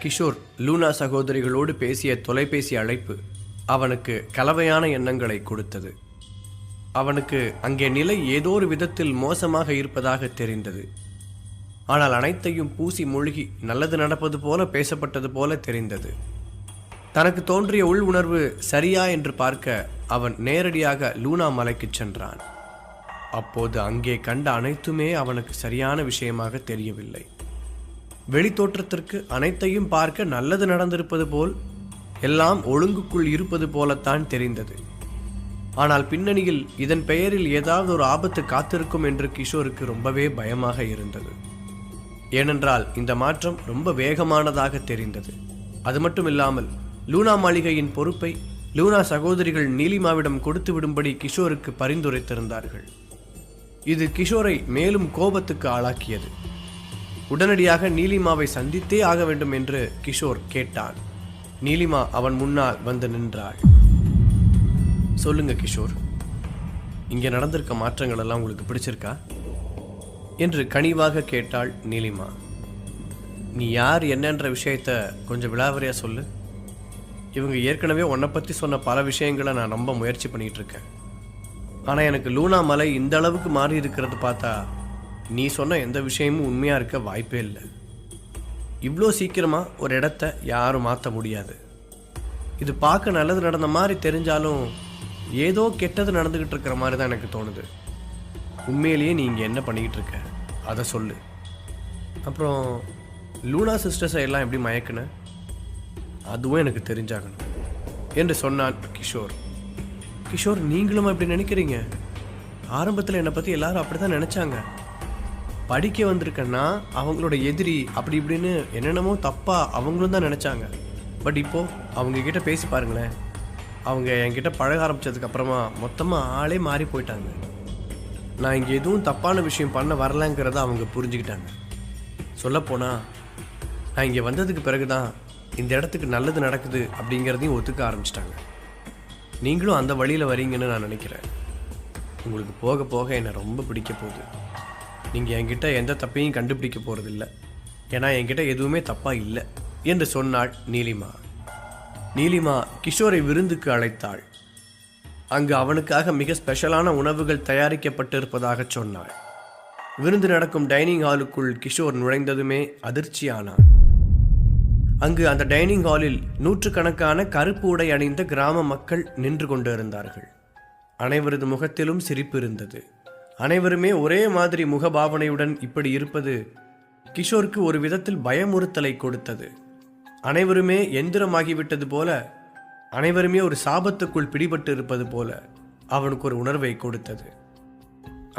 கிஷோர் லூனா சகோதரிகளோடு பேசிய தொலைபேசி அழைப்பு அவனுக்கு கலவையான எண்ணங்களை கொடுத்தது. அவனுக்கு அங்கே நிலை ஏதோ ஒரு விதத்தில் மோசமாக இருப்பதாக தெரிந்தது. ஆனால் அனைத்தையும் பூசி மூழ்கி நல்லது நடப்பது போல பேசப்பட்டது போல தெரிந்தது. தனக்கு தோன்றிய உள் உணர்வு சரியா என்று பார்க்க அவன் நேரடியாக லூனா மலைக்கு சென்றான். அப்போது அங்கே கண்ட அனைத்துமே அவனுக்கு சரியான விஷயமாக தெரியவில்லை. வெளித்தோற்றத்திற்கு அனைத்தையும் பார்க்க நல்லது நடந்திருப்பது போல், எல்லாம் ஒழுங்குக்குள் இருப்பது போலத்தான் தெரிந்தது. ஆனால் பின்னணியில் இதன் பெயரில் ஏதாவது ஒரு ஆபத்து காத்திருக்கும் என்று கிஷோருக்கு ரொம்பவே பயமாக இருந்தது. ஏனென்றால் இந்த மாற்றம் ரொம்ப வேகமானதாக தெரிந்தது. அது மட்டும் இல்லாமல் லூனா மாளிகையின் பொறுப்பை லூனா சகோதரிகள் நீலிமாவிடம் கொடுத்து விடும்படி கிஷோருக்கு பரிந்துரைத்திருந்தார்கள். இது கிஷோரை மேலும் கோபத்துக்கு ஆளாக்கியது. உடனடியாக நீலிமாவை சந்தித்தே ஆக வேண்டும் என்று கிஷோர் கேட்டான். நீலிமா அவன் முன்னால் வந்து நின்றாள். சொல்லுங்க கிஷோர், இங்கே நடந்திருக்க மாற்றங்கள் எல்லாம் உங்களுக்கு பிடிச்சிருக்கா என்று கனிவாக கேட்டாள் நீலிமா. நீ யார் என்னன்ற விஷயத்த கொஞ்சம் விலாவரியா சொல்லு. இவங்க ஏற்கனவே உன்னை பற்றி சொன்ன பல விஷயங்களை நான் ரொம்ப முயற்சி பண்ணிட்டு இருக்கேன். ஆனால் எனக்கு லூனா மலை இந்த அளவுக்கு மாறி இருக்கிறது பார்த்தா நீ சொன்ன எந்த விஷயமும் உண்மையாக இருக்க வாய்ப்பே இல்லை. இவ்வளோ சீக்கிரமாக ஒரு இடத்த யாரும் மாற்ற முடியாது. இது பார்க்க நல்லது நடந்த மாதிரி தெரிஞ்சாலும் ஏதோ கெட்டது நடந்துக்கிட்டு இருக்கிற மாதிரி தான் எனக்கு தோணுது. உண்மையிலேயே நீ இங்கே என்ன பண்ணிக்கிட்டு இருக்க அதை சொல்லு. அப்புறம் லூனா சிஸ்டர்ஸை எல்லாம் எப்படி மயக்குன அதுவும் எனக்கு தெரிஞ்சாகணும் என்று சொன்னான் கிஷோர். கிஷோர், நீங்களும் அப்படி நினைக்கிறீங்க? ஆரம்பத்தில் என்னை பற்றி எல்லாரும் அப்படி தான் நினச்சாங்க. படிக்க வந்திருக்கேன்னா அவங்களோட எதிரி அப்படி இப்படின்னு என்னென்னமோ தப்பாக அவங்களும் தான் நினச்சாங்க. பட் இப்போது அவங்கக்கிட்ட பேசி பாருங்களேன். அவங்க என்கிட்ட பழக ஆரம்பித்ததுக்கப்புறமா மொத்தமாக ஆளே மாறி போயிட்டாங்க. நான் இங்கே எதுவும் தப்பான விஷயம் பண்ண வரலங்கிறத அவங்க புரிஞ்சுக்கிட்டாங்க. சொல்லப்போனால் நான் இங்கே வந்ததுக்கு பிறகு தான் இந்த இடத்துக்கு நல்லது நடக்குது அப்படிங்கிறதையும் ஒத்துக்க ஆரம்பிச்சிட்டாங்க. நீங்களும் அந்த வழியில் வரீங்கன்னு நான் நினைக்கிறேன். உங்களுக்கு போக போக என்னை ரொம்ப பிடிக்க போகுது. நீங்கள் என்கிட்ட எந்த தப்பையும் கண்டுபிடிக்க போகிறதில்ல, ஏன்னா என்கிட்ட எதுவுமே தப்பாக இல்லை என்று சொன்னாள் நீலிமா. நீலிமா கிஷோரை விருந்துக்கு அழைத்தாள். அங்கு அவனுக்காக மிக ஸ்பெஷலான உணவுகள் தயாரிக்கப்பட்டிருப்பதாக சொன்னாள். விருந்து நடக்கும் டைனிங் ஹாலுக்குள் கிஷோர் நுழைந்ததுமே அதிர்ச்சியானான். அங்கு அந்த டைனிங் ஹாலில் நூற்றுக்கணக்கான கருப்பு உடை அணிந்த கிராம மக்கள் நின்று கொண்டிருந்தார்கள். அனைவரது முகத்திலும் சிரிப்பு இருந்தது. அனைவருமே ஒரே மாதிரி முகபாவனையுடன் இப்படி இருப்பது கிஷோருக்கு ஒரு விதத்தில் பயமுறுத்தலை கொடுத்தது. அனைவருமே எந்திரமாகிவிட்டது போல, அனைவருமே ஒரு சாபத்துக்குள் பிடிபட்டு இருப்பது போல அவனுக்கு ஒரு உணர்வை கொடுத்தது.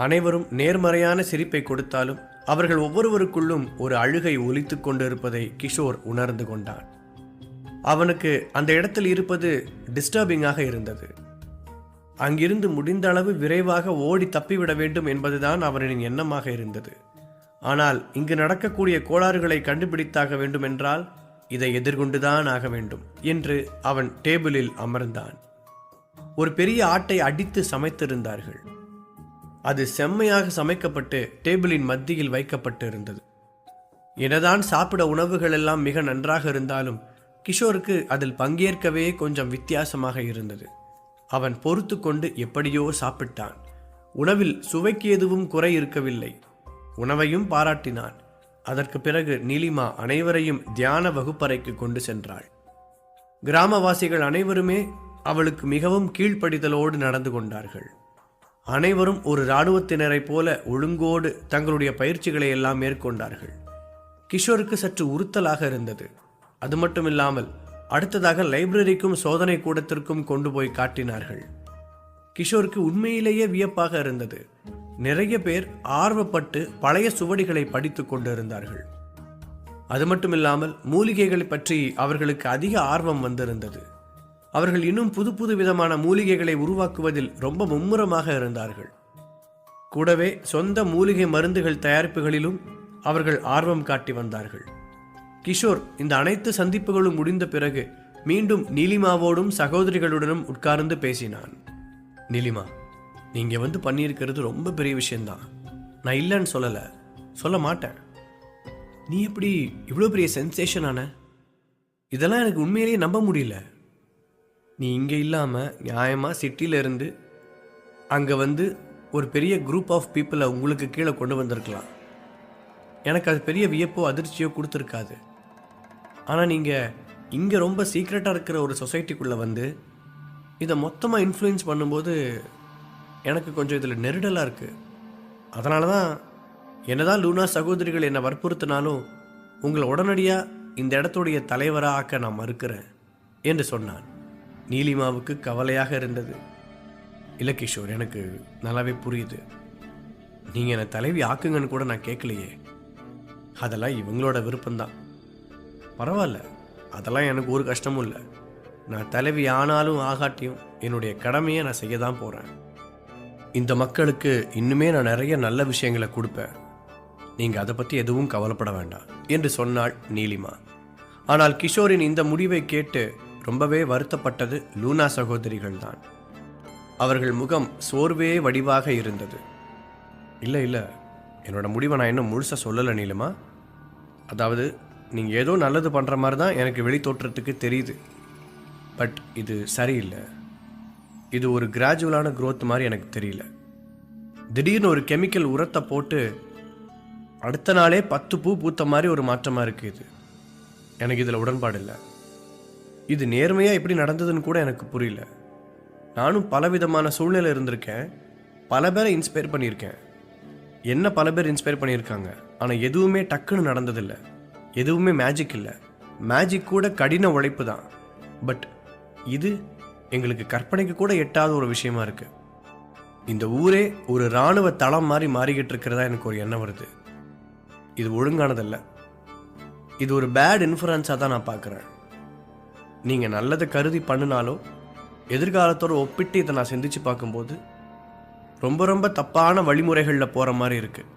அனைவரும் நேர்மறையான சிரிப்பை கொடுத்தாலும் அவர்கள் ஒவ்வொருவருக்குள்ளும் ஒரு அழுகை ஒலித்து கொண்டு இருப்பதை கிஷோர் உணர்ந்து கொண்டான். அவனுக்கு அந்த இடத்தில் இருப்பது டிஸ்டர்பிங்காக இருந்தது. அங்கிருந்து முடிந்த அளவு விரைவாக ஓடி தப்பிவிட வேண்டும் என்பதுதான் அவனின் எண்ணமாக இருந்தது. ஆனால் இங்கு நடக்கக்கூடிய கோளாறுகளை கண்டுபிடித்தாக வேண்டும் என்றால் இதை எதிர்கொண்டுதான் ஆக வேண்டும் என்று அவன் டேபிளில் அமர்ந்தான். ஒரு பெரிய ஆட்டை அடித்து சமைத்திருந்தார்கள். அது செம்மையாக சமைக்கப்பட்டு டேபிளின் மத்தியில் வைக்கப்பட்டு இருந்தது. என்னதான் சாப்பிட உணவுகள் எல்லாம் மிக நன்றாக இருந்தாலும் கிஷோருக்கு அதில் பங்கேற்கவே கொஞ்சம் வித்தியாசமாக இருந்தது. அவன் பொறுத்து கொண்டு எப்படியோ சாப்பிட்டான். உணவில் சுவைக்கு எதுவும் குறை இருக்கவில்லை. உணவையும் பாராட்டினான். அதற்கு பிறகு நீலிமா அனைவரையும் தியான வகுப்பறைக்கு கொண்டு சென்றாள். கிராமவாசிகள் அனைவருமே அவளுக்கு மிகவும் கீழ்ப்படிதலோடு நடந்து கொண்டார்கள். அனைவரும் ஒரு இராணுவத்தினரை போல ஒழுங்கோடு தங்களுடைய பயிற்சிகளை எல்லாம் மேற்கொண்டார்கள். கிஷோருக்கு சற்று உறுத்தலாக இருந்தது. அது மட்டுமில்லாமல் அடுத்ததாக லைப்ரரிக்கும் சோதனை கூடத்திற்கும் கொண்டு போய் காட்டினார்கள். கிஷோருக்கு உண்மையிலேயே வியப்பாக இருந்தது. நிறைய பேர் ஆர்வப்பட்டு பழைய சுவடிகளை படித்து கொண்டிருந்தார்கள். அது மட்டுமில்லாமல் மூலிகைகளை பற்றி அவர்களுக்கு அதிக ஆர்வம் வந்திருந்தது. அவர்கள் இன்னும் புது புது விதமான மூலிகைகளை உருவாக்குவதில் ரொம்ப மும்முரமாக இருந்தார்கள். கூடவே சொந்த மூலிகை மருந்துகள் தயாரிப்புகளிலும் அவர்கள் ஆர்வம் காட்டி வந்தார்கள். கிஷோர் இந்த அனைத்து சந்திப்புகளும் முடிந்த பிறகு மீண்டும் நீலிமாவோடும் சகோதரிகளுடனும் உட்கார்ந்து பேசினான். நீலிமா, நீங்க வந்து பண்ணியிருக்கிறது ரொம்ப பெரிய விஷயம்தான். நான் இல்லைன்னு சொல்லலை, சொல்ல மாட்டேன். நீ எப்படி இவ்வளோ பெரிய சென்சேஷன் ஆன? இதெல்லாம் எனக்கு உண்மையிலேயே நம்ப முடியல. நீ இங்கே இல்லாமல் நியாயமாக சிட்டியில் இருந்து அங்கே வந்து ஒரு பெரிய குரூப் ஆஃப் பீப்புளை உங்களுக்கு கீழே கொண்டு வந்திருக்கலாம். எனக்கு அது பெரிய வியப்போ அதிர்ச்சியோ கொடுத்துருக்காது. ஆனால் நீங்கள் இங்கே ரொம்ப சீக்ரெட்டாக இருக்கிற ஒரு சொசைட்டிக்குள்ளே வந்து இதை மொத்தமாக இன்ஃப்ளூயன்ஸ் பண்ணும்போது எனக்கு கொஞ்சம் இதில் நெருடலாக இருக்குது. அதனால தான் என்னதான் லூனா சகோதரிகள் என்னை வற்புறுத்தினாலும் உங்களை உடனடியாக இந்த இடத்துடைய தலைவராக ஆக்க நான் மறுக்கிறேன் என்று சொன்னான். நீலிமாவுக்கு கவலையாக இருந்தது. இல்லை கிஷோர், எனக்கு நல்லாவே புரியுது. நீங்கள் என்னை தலைவி ஆக்குங்கன்னு கூட நான் கேட்கலையே. அதெல்லாம் இவங்களோட விருப்பம்தான். பரவாயில்ல, அதெல்லாம் எனக்கு ஒரு கஷ்டமும் இல்லை. நான் தலைவி ஆனாலும் ஆகாட்டியும் என்னுடைய கடமையை நான் செய்ய தான் போகிறேன். இந்த மக்களுக்கு இன்னுமே நான் நிறைய நல்ல விஷயங்களை கொடுப்பேன். நீங்கள் அதை பற்றி எதுவும் கவலைப்பட வேண்டாம் என்று சொன்னாள் நீலிமா. ஆனால் கிஷோரின் இந்த முடிவை கேட்டு ரொம்பவே வருத்தப்பட்டது லூனா சகோதரிகள் தான். அவர்கள் முகம் சோர்வே வடிவாக இருந்தது. இல்லை இல்லை, என்னோட முடிவை நான் இன்னும் முழுசாக சொல்லலை நீலிமா. அதாவது நீங்கள் ஏதோ நல்லது பண்ணுற மாதிரி தான் எனக்கு வெளி தோற்றத்துக்கு தெரியுது. பட் இது சரியில்லை. இது ஒரு கிராஜுவலான growth மாதிரி எனக்கு தெரியல. திடீர்னு ஒரு கெமிக்கல் உரத்தை போட்டு அடுத்த நாளே 10 பூ பூத்த மாதிரி ஒரு மாற்றமாக இருக்குது. இது எனக்கு இதில் உடன்பாடு இல்லை. இது நேர்மையாக எப்படி நடந்ததுன்னு கூட எனக்கு புரியல. நானும் பலவிதமான சூழ்நிலை இருந்திருக்கேன். பல பேரை இன்ஸ்பயர் பண்ணியிருக்கேன். என்ன பல பேர் இன்ஸ்பயர் பண்ணியிருக்காங்க. ஆனால் எதுவுமே டக்குன்னு நடந்ததில்லை. எதுவுமே மேஜிக் இல்லை. மேஜிக் கூட கடின உழைப்பு தான். பட் இது எங்களுக்கு கற்பனைக்கு கூட எட்டாத ஒரு விஷயமா இருக்குது. இந்த ஊரே ஒரு இராணுவ தளம் மாதிரி மாறிக்கிட்டு இருக்கிறதா எனக்கு ஒரு எண்ணம் வருது. இது ஒழுங்கானதல்ல. இது ஒரு பேட் இன்ஃப்ளூயன்ஸாக தான் நான் பார்க்குறேன். நீங்கள் நல்லதை கருதி பண்ணினாலும் எதிர்காலத்தோடு ஒப்பிட்டு இதை நான் சிந்திச்சு பார்க்கும்போது ரொம்ப ரொம்ப தப்பான வழிமுறைகளில் போகிற மாதிரி இருக்குது.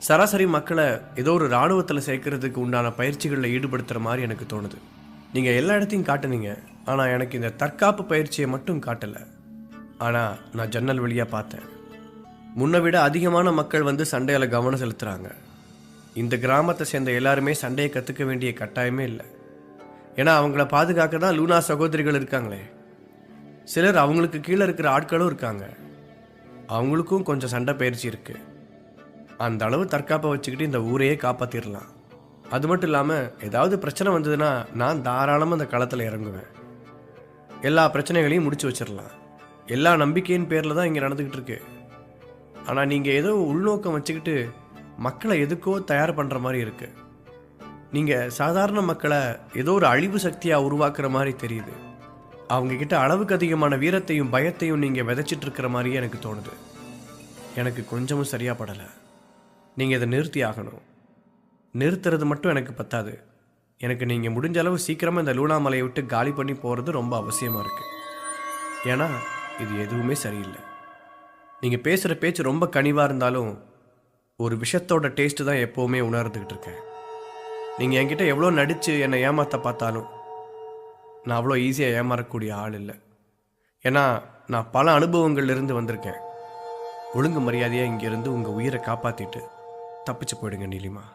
சராசரி மக்களை ஏதோ ஒரு இராணுவத்தில் சேர்க்கறதுக்கு உண்டான பயிற்சிகளில் ஈடுபடுத்துகிற மாதிரி எனக்கு தோணுது. நீங்கள் எல்லா இடத்தையும் காட்டுனீங்க, ஆனால் எனக்கு இந்த தற்காப்பு பயிற்சியை மட்டும் காட்டலை. ஆனால் நான் ஜன்னல் வழியாக பார்த்தேன். முன்னை விட அதிகமான மக்கள் வந்து சண்டையில் கவனம் செலுத்துகிறாங்க. இந்த கிராமத்தை சேர்ந்த எல்லாருமே சண்டையை கற்றுக்க வேண்டிய கட்டாயமே இல்லை. ஏன்னா அவங்கள பாதுகாக்க தான் லூனா சகோதரிகள் இருக்காங்களே. சிலர் அவங்களுக்கு கீழே இருக்கிற ஆட்களும் இருக்காங்க. அவங்களுக்கும் கொஞ்சம் சண்டை பயிற்சி இருக்குது. அந்த அளவு தற்காப்பை வச்சுக்கிட்டு இந்த ஊரையே காப்பாற்றிடலாம். அது மட்டும் இல்லாமல் ஏதாவது பிரச்சனை வந்ததுன்னா நான் தாராளமாக அந்த களத்தில் இறங்குவேன். எல்லா பிரச்சனைகளையும் முடிச்சு வச்சிடலாம். எல்லா நம்பிக்கையின் பேரில் தான் இங்கே நடந்துக்கிட்டு இருக்கு. ஆனால் நீங்கள் ஏதோ உள்நோக்கம் வச்சுக்கிட்டு மக்களை எதுக்கோ தயார் பண்ணுற மாதிரி இருக்குது. நீங்கள் சாதாரண மக்களை ஏதோ ஒரு அழிவு சக்தியாக உருவாக்குற மாதிரி தெரியுது. அவங்கக்கிட்ட அளவுக்கு அதிகமான வீரத்தையும் பயத்தையும் நீங்கள் விதைச்சிட்டு இருக்கிற மாதிரியே எனக்கு தோணுது. எனக்கு கொஞ்சமும் சரியாக படலை. நீங்கள் இதை நிறுத்தி ஆகணும். நிறுத்துறது மட்டும் எனக்கு பத்தாது. எனக்கு நீங்கள் முடிஞ்ச அளவு சீக்கிரமாக இந்த லூனா மலையை விட்டு காலி பண்ணி போகிறது ரொம்ப அவசியமாக இருக்குது. ஏன்னா இது எதுவுமே சரியில்லை. நீங்கள் பேசுகிற பேச்சு ரொம்ப கனிவாக இருந்தாலும் ஒரு விஷத்தோட டேஸ்ட்டு தான் எப்போவுமே உணர்ந்துக்கிட்டு இருக்கேன். நீங்கள் என்கிட்ட எவ்வளோ நடித்து என்னை ஏமாற்ற பார்த்தாலும் நான் அவ்வளோ ஈஸியாக ஏமாறக்கூடிய ஆள் இல்லை. ஏன்னா நான் பல அனுபவங்கள்லேருந்து வந்திருக்கேன். ஒழுங்கு மரியாதையாக இங்கேருந்து உங்கள் உயிரை காப்பாற்றிட்டு தப்பிச்சு போயிடுங்க நீலிமா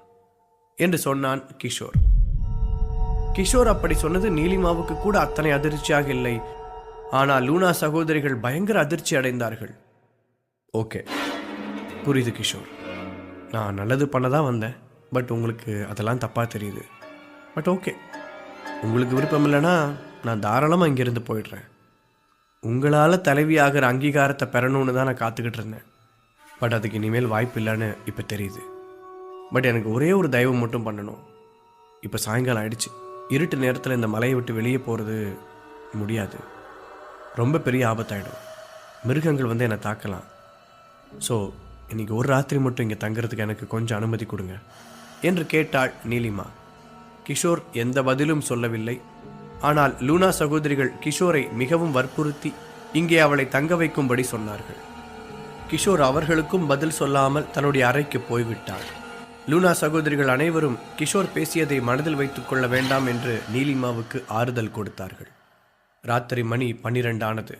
என்று சொன்னான் கிஷோர். கிஷோர் அப்படி சொன்னது நீலிமாவுக்கு கூட அத்தனை அதிர்ச்சியாக இல்லை. ஆனால் லூனா சகோதரிகள் பயங்கர அதிர்ச்சி அடைந்தார்கள். ஓகே, புரியுது கிஷோர். நான் நல்லது பண்ண தான் வந்தேன். பட் உங்களுக்கு அதெல்லாம் தப்பாக தெரியுது. பட் ஓகே, உங்களுக்கு விருப்பம் இல்லைன்னா நான் தாராளமாக இங்கேருந்து போயிடுறேன். உங்களால் தலைவியாகிற அங்கீகாரத்தை பெறணும்னு தான் நான் காத்துக்கிட்டு இருந்தேன். பட் அதுக்கு இனிமேல் வாய்ப்பு இல்லைன்னு இப்போ தெரியுது. பட் எனக்கு ஒரே ஒரு தயவு மட்டும் பண்ணணும். இப்போ சாயங்காலம் ஆயிடுச்சு. இருட்டு நேரத்தில் இந்த மலையை விட்டு வெளியே போகிறது முடியாது. ரொம்ப பெரிய ஆபத்தாயிடும். மிருகங்கள் வந்து என்னை தாக்கலாம். ஸோ இன்றைக்கி ஒரு ராத்திரி மட்டும் இங்கே தங்குறதுக்கு எனக்கு கொஞ்சம் அனுமதி கொடுங்க என்று கேட்டாள் நீலிமா. கிஷோர் எந்த பதிலும் சொல்லவில்லை. ஆனால் லூனா சகோதரிகள் கிஷோரை மிகவும் வற்புறுத்தி இங்கே அவளை தங்க வைக்கும்படி சொன்னார்கள். கிஷோர் அவர்களுக்கும் பதில் சொல்லாமல் தன்னுடைய அறைக்கு போய்விட்டார். லூனா சகோதரிகள் அனைவரும் கிஷோர் பேசியதை மனதில் வைத்துக் கொள்ள வேண்டாம் என்று நீலிமாவுக்கு ஆறுதல் கொடுத்தார்கள். ராத்திரி மணி 12 ஆனது.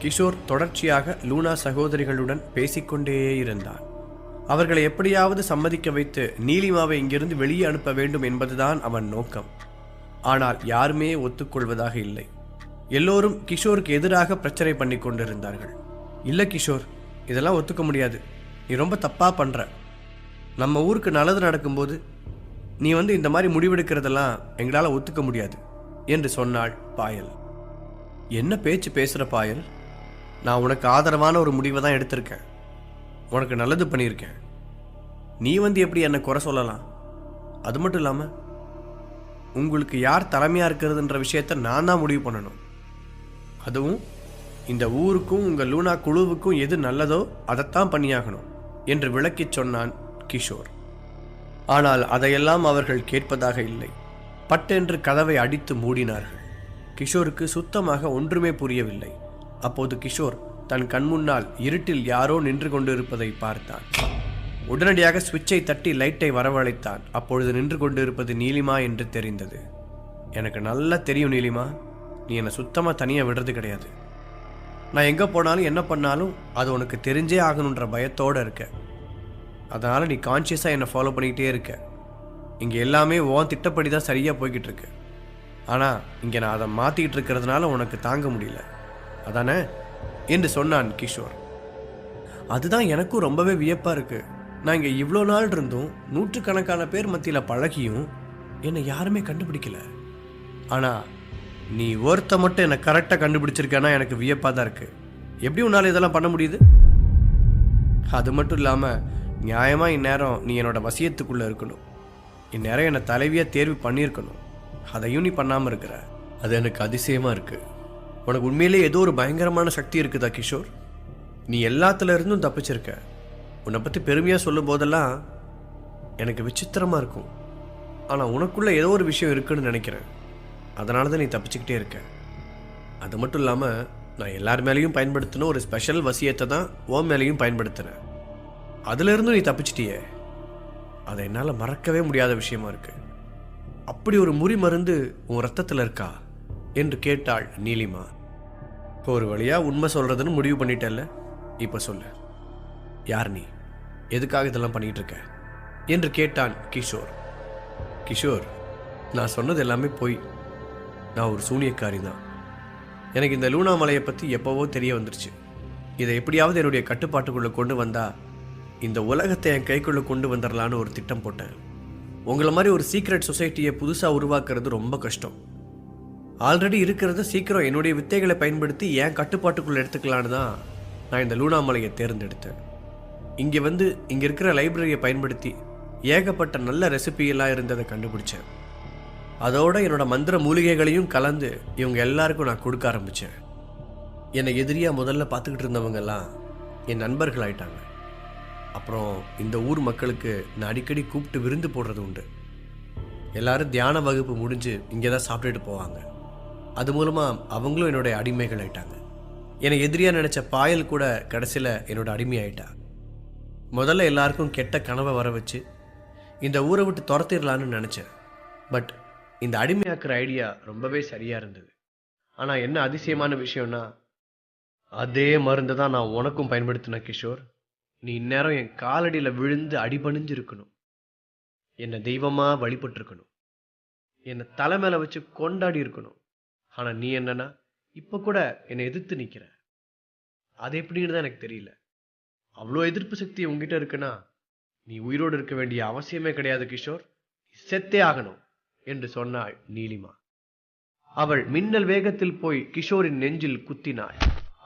கிஷோர் தொடர்ச்சியாக லூனா சகோதரிகளுடன் பேசிக்கொண்டே இருந்தான். அவர்களை எப்படியாவது சம்மதிக்க வைத்து நீலிமாவை இங்கிருந்து வெளியே அனுப்ப வேண்டும் என்பதுதான் அவன் நோக்கம். ஆனால் யாருமே ஒத்துக்கொள்வதாக இல்லை. எல்லோரும் கிஷோருக்கு எதிராக பிரச்சனை பண்ணி கொண்டிருந்தார்கள். இல்லை கிஷோர், இதெல்லாம் ஒத்துக்க முடியாது, நீ ரொம்ப தப்பாக பண்ணுற. நம்ம ஊருக்கு நல்லது நடக்கும்போது நீ இந்த மாதிரி முடிவெடுக்கிறதெல்லாம் எங்களால் ஒத்துக்க முடியாது என்று சொன்னாள் பாயல். என்ன பேச்சு பேசுகிற பாயல்? நான் உனக்கு ஆதரவான ஒரு முடிவை தான் எடுத்திருக்கேன், உனக்கு நல்லது பண்ணியிருக்கேன். நீ எப்படி என்னை குறை சொல்லலாம்? அது மட்டும் இல்லாமல் உங்களுக்கு யார் தலைமையாக இருக்கிறதுன்ற விஷயத்த நான் தான் முடிவு பண்ணணும். அதுவும் இந்த ஊருக்கும் உங்கள் லூனா குழுவுக்கும் எது நல்லதோ அதைத்தான் பண்ணியாகணும் என்று விளக்கிச் சொன்னான் கிஷோர். ஆனால் அதையெல்லாம் அவர்கள் கேட்பதாக இல்லை. பட்டென்று கதவை அடித்து மூடினார்கள். கிஷோருக்கு சுத்தமாக ஒன்றுமே புரியவில்லை. அப்போது கிஷோர் தன் கண்முன்னால் இருட்டில் யாரோ நின்று கொண்டிருப்பதை பார்த்தான். உடனடியாக சுவிட்சை தட்டி லைட்டை வரவழைத்தான். அப்பொழுது நின்று கொண்டிருப்பது நீலிமா என்று தெரிந்தது. எனக்கு நல்லா தெரியும் நீலிமா, நீ என்னை சுத்தமாக தனியாக விடுறது கிடையாது. நான் எங்கே போனாலும் என்ன பண்ணாலும் அது உனக்கு தெரிஞ்சே ஆகணுன்ற பயத்தோடு இருக்க. அதனால் நீ கான்ஷியஸாக என்னை ஃபாலோ பண்ணிக்கிட்டே இருக்க. இங்கே எல்லாமே உன் திட்டப்படி தான் சரியாக போய்கிட்டு இருக்கு. ஆனால் இங்கே நான் அதை மாற்றிக்கிட்டு இருக்கிறதுனால உனக்கு தாங்க முடியல, அதானே என்று சொன்னான் கிஷோர். அதுதான் எனக்கும் ரொம்பவே வியப்பாக இருக்குது. நான் இங்கே இவ்வளோ நாள் இருந்தும் நூற்றுக்கணக்கான பேர் மத்தியில் பழகியும் என்னை யாருமே கண்டுபிடிக்கல. ஆனால் நீ ஒருத்த மட்டும் என்னை கரெக்டாக கண்டுபிடிச்சிருக்கேன்னா எனக்கு வியப்பாக தான் இருக்குது. எப்படி உன்னால் இதெல்லாம் பண்ண முடியுது? அது மட்டும் இல்லாமல் நியாயமாக இந்நேரம் நீ என்னோட வசியத்துக்குள்ளே இருக்கணும். இந்நேரம் என்னை தலைவியாக தேர்வு பண்ணியிருக்கணும். அதையும் நீ பண்ணாமல் இருக்கிற. அது எனக்கு அதிசயமாக இருக்குது. உனக்கு உண்மையிலே ஏதோ ஒரு பயங்கரமான சக்தி இருக்குதா கிஷோர்? நீ எல்லாத்துல இருந்தும் தப்பிச்சிருக்க. உன்னை பற்றி பெருமையாக சொல்லும் போதெல்லாம் எனக்கு விசித்திரமாக இருக்கும். ஆனால் உனக்குள்ளே ஏதோ ஒரு விஷயம் இருக்குன்னு நினைக்கிறேன். அதனால தான் நீ தப்பிச்சுக்கிட்டே இருக்க. அது மட்டும் இல்லாமல் நான் எல்லார் மேலேயும் பயன்படுத்தின ஒரு ஸ்பெஷல் வசியத்தை தான் உன் மேலேயும் பயன்படுத்தினேன். அதிலிருந்தும் நீ தப்பிச்சிட்டியே, அதை என்னால் மறக்கவே முடியாத விஷயமா இருக்கு. அப்படி ஒரு முறி மருந்து உன் ரத்தத்தில் இருக்கா என்று கேட்டாள் நீலிமா. ஒரு வழியாக உண்மை சொல்கிறதுன்னு முடிவு பண்ணிட்டல்ல, இப்போ சொல்லு, யார் நீ? எதுக்காக இதெல்லாம் பண்ணிகிட்டு இருக்க என்று கேட்டான் கிஷோர். கிஷோர், நான் சொன்னது எல்லாமே போய். நான் ஒரு சூனியக்காரி தான். எனக்கு இந்த லூனா மலையை பற்றி எப்போவோ தெரிய வந்துருச்சு. இதை எப்படியாவது என்னுடைய கட்டுப்பாட்டுக்குள்ளே கொண்டு வந்தால் இந்த உலகத்தை என் கைக்குள்ளே கொண்டு வந்துடலான்னு ஒரு திட்டம் போட்டேன். உங்களை மாதிரி ஒரு சீக்ரெட் சொசைட்டியை புதுசாக உருவாக்குறது ரொம்ப கஷ்டம். ஆல்ரெடி இருக்கிறத சீக்கிரம் என்னுடைய வித்தைகளை பயன்படுத்தி என் கட்டுப்பாட்டுக்குள்ளே எடுத்துக்கலான்னு தான் நான் இந்த லூனா மலையை தேர்ந்தெடுத்தேன். இங்கே இருக்கிற லைப்ரரியை பயன்படுத்தி ஏகப்பட்ட நல்ல ரெசிபியெல்லாம் இருந்ததை கண்டுபிடிச்சேன். அதோட என்னோட மந்திர மூலிகைகளையும் கலந்து இவங்க எல்லாருக்கும் நான் கொடுக்க ஆரம்பித்தேன். என்னை எதிரியாக முதல்ல பார்த்துக்கிட்டு இருந்தவங்கெல்லாம் என் நண்பர்கள் ஆயிட்டாங்க. அப்புறம் இந்த ஊர் மக்களுக்கு நான் அடிக்கடி கூப்பிட்டு விருந்து போடுறது உண்டு. எல்லாரும் தியான வகுப்பு முடிஞ்சு இங்கே தான் சாப்பிட்டுட்டு போவாங்க. அது மூலமாக அவங்களும் என்னுடைய அடிமைகள் ஆயிட்டாங்க. என்னை எதிரியாக நினச்ச பாயல் கூட கடைசியில் என்னோட அடிமையாயிட்டா. முதல்ல எல்லாருக்கும் கெட்ட கனவை வர வச்சு இந்த ஊரை விட்டு துரத்திடலான்னு நினச்சேன். பட் இந்த அடிமையாக்குற ஐடியா ரொம்பவே சரியாக இருந்தது. ஆனால் என்ன அதிசயமான விஷயம்னா, அதே மருந்து தான் நான் உனக்கும் பயன்படுத்தின கிஷோர். நீ இந்நேரம் என் காலடியில் விழுந்து அடிபணிஞ்சு இருக்கணும், என்னை தெய்வமாக வழிபட்டுருக்கணும், என்னை தலை மேலே வச்சு கொண்டாடி இருக்கணும். ஆனால் நீ என்னன்னா இப்போ கூட என்னை எதிர்த்து நிற்கிற. அது எப்படின்னு தான் எனக்கு தெரியல. அவ்வளோ எதிர்ப்பு சக்தி உங்ககிட்ட இருக்குன்னா நீ உயிரோடு இருக்க வேண்டிய அவசியமே கிடையாது கிஷோர், செத்தே ஆகணும் என்று சொன்னாள் நீலிமா. அவள் மின்னல் வேகத்தில் போய் கிஷோரின் நெஞ்சில் குத்தினாள்.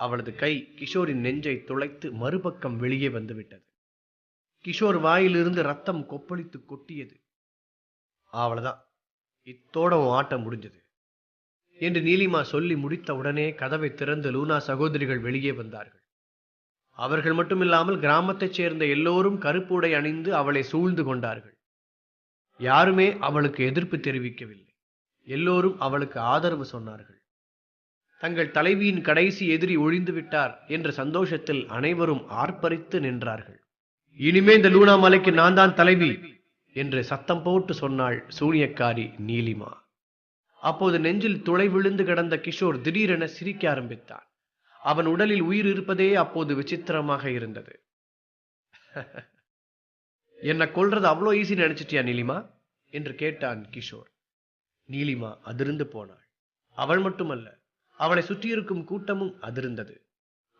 அவளது கை கிஷோரின் நெஞ்சை துளைத்து மறுபக்கம் வெளியே வந்துவிட்டது. கிஷோர் வாயிலிருந்து ரத்தம் கொப்பளித்து கொட்டியது. அவ்வளவுதான், இத்தோட உன் ஆட்டம் முடிஞ்சது என்று நீலிமா சொல்லி முடித்த உடனே கதவை திறந்து லூனா சகோதரிகள் வெளியே வந்தார்கள். அவர்கள் மட்டுமில்லாமல் கிராமத்தைச் சேர்ந்த எல்லோரும் கருப்பு உடை அணிந்து அவளை சூழ்ந்து கொண்டார்கள். யாருமே அவளுக்கு எதிர்ப்பு தெரிவிக்கவில்லை. எல்லோரும் அவளுக்கு ஆதரவு சொன்னார்கள். தங்கள் தலைவியின் கடைசி எதிரி ஒழிந்து விட்டார் என்ற சந்தோஷத்தில் அனைவரும் ஆர்ப்பரித்து நின்றார்கள். இனிமே இந்த லூனா மலைக்கு நான் தான் தலைவி என்று சத்தம் போட்டு சொன்னாள் சூனியக்காரி நீலிமா. அப்போது நெஞ்சில் துளை விழுந்து கிடந்த கிஷோர் திடீரென சிரிக்க ஆரம்பித்தான். அவன் உடலில் உயிர் இருப்பதே அப்போது விசித்திரமாக இருந்தது. என்ன கொல்றது அவ்வளோ ஈஸி நினைச்சிட்டியா நீலிமா என்று கேட்டான் கிஷோர். நீலிமா அதிர்ந்து போனாள். அவள் மட்டுமல்ல, அவளை சுற்றியிருக்கும் கூட்டமும் அதிர்ந்தது.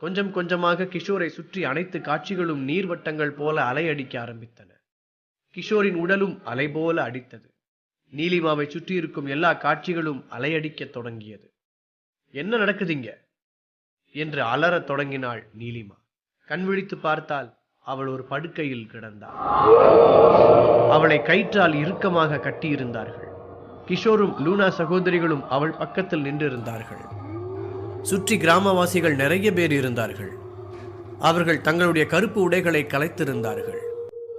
கொஞ்சம் கொஞ்சமாக கிஷோரை சுற்றி அனைத்து காட்சிகளும் நீர்வட்டங்கள் போல அலையடிக்க ஆரம்பித்தன. கிஷோரின் உடலும் அலை போல அடித்தது. நீலிமாவை சுற்றியிருக்கும் எல்லா காட்சிகளும் அலையடிக்கத் தொடங்கியது. என்ன நடக்குதுங்க என்று அலறத் தொடங்கினாள் நீலிமா. கண் விழித்து பார்த்தால் அவள் ஒரு படுக்கையில் கிடந்தாள். அவளை கயிற்றால் இறுக்கமாக கட்டியிருந்தார்கள். கிஷோரும் லூனா சகோதரிகளும் அவள் பக்கத்தில் நின்றிருந்தார்கள். சுற்றி கிராமவாசிகள் நிறைய பேர் இருந்தார்கள். அவர்கள் தங்களுடைய கருப்பு உடைகளை கலைத்திருந்தார்கள்.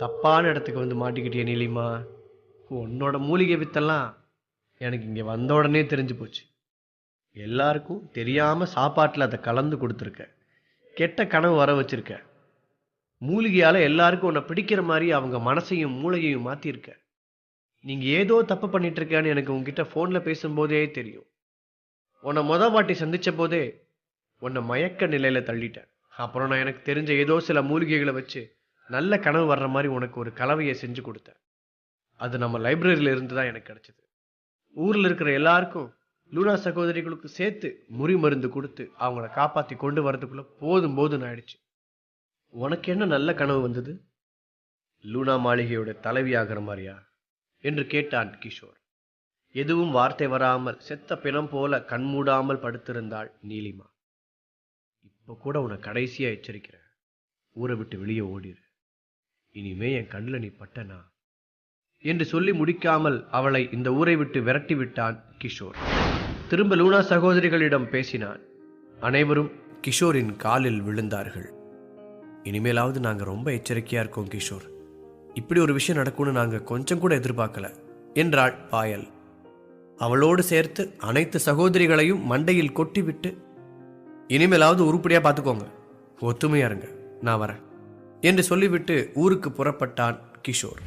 தப்பான இடத்துக்கு வந்து மாட்டிக்கிட்டிய நீலிமா, உன்னோட மூலிகை வித்தெல்லாம் எனக்கு இங்கே வந்த உடனே தெரிஞ்சு போச்சு. எல்லாருக்கும் தெரியாம சாப்பாட்டில் அதை கலந்து கொடுத்துருக்க. கெட்ட கனவு வர வச்சிருக்க. மூலிகையால எல்லாருக்கும் உன்னை பிடிக்கிற மாதிரி அவங்க மனசையும் மூளையையும் மாத்திருக்க. நீங்க ஏதோ தப்பு பண்ணிட்டு இருக்கேன்னு எனக்கு உங்ககிட்ட போன்ல பேசும்போதே தெரியும். உன்னை வாட்டி சந்திச்ச போதே உன்னை மயக்க நிலையில தள்ளிட்டேன். அப்புறம் நான் எனக்கு தெரிஞ்ச ஏதோ சில மூலிகைகளை வச்சு நல்ல கனவு வர்ற மாதிரி உனக்கு ஒரு கலவையை செஞ்சு கொடுத்தேன். அது நம்ம லைப்ரரியில இருந்து தான் எனக்கு கிடைச்சது. ஊர்ல இருக்கிற எல்லாருக்கும் லூனா சகோதரிகளுக்கு சேர்த்து முறி மருந்து கொடுத்து அவங்கள காப்பாத்தி கொண்டு வரதுக்குள்ள போதும் போதும் ஆயிடுச்சு. உனக்கு என்ன நல்ல கனவு வந்தது? லூனா மாளிகையோட தலைவியாகிற மாதிரியா என்று கேட்டான் கிஷோர். எதுவும் வார்த்தை வராமல் செத்த பிணம் போல கண்மூடாமல் படுத்திருந்தாள் நீலிமா. இப்ப கூட உன்னை கடைசியா எச்சரிக்கிறேன், ஊரை விட்டு வெளியே ஓடிரு. இனிமே என் கண்ணில் நீ பட்டனா என்று சொல்லி முடிக்காமல் அவளை இந்த ஊரை விட்டு விரட்டி விட்டான் கிஷோர். திரும்ப லூனா சகோதரிகளிடம் பேசினான். அனைவரும் கிஷோரின் காலில் விழுந்தார்கள். இனிமேலாவது நாங்கள் ரொம்ப எச்சரிக்கையா இருக்கோம் கிஷோர். இப்படி ஒரு விஷயம் நடக்கும்னு நாங்கள் கொஞ்சம் கூட எதிர்பார்க்கல என்றாள் பாயல். அவளோடு சேர்த்து அனைத்து சகோதரிகளையும் மண்டையில் கொட்டிவிட்டு, இனிமேலாவது உருப்படியா பார்த்துக்கோங்க, ஒத்துமையா இருங்க, நான் வரேன் என்று சொல்லிவிட்டு ஊருக்கு புறப்பட்டான் கிஷோர்.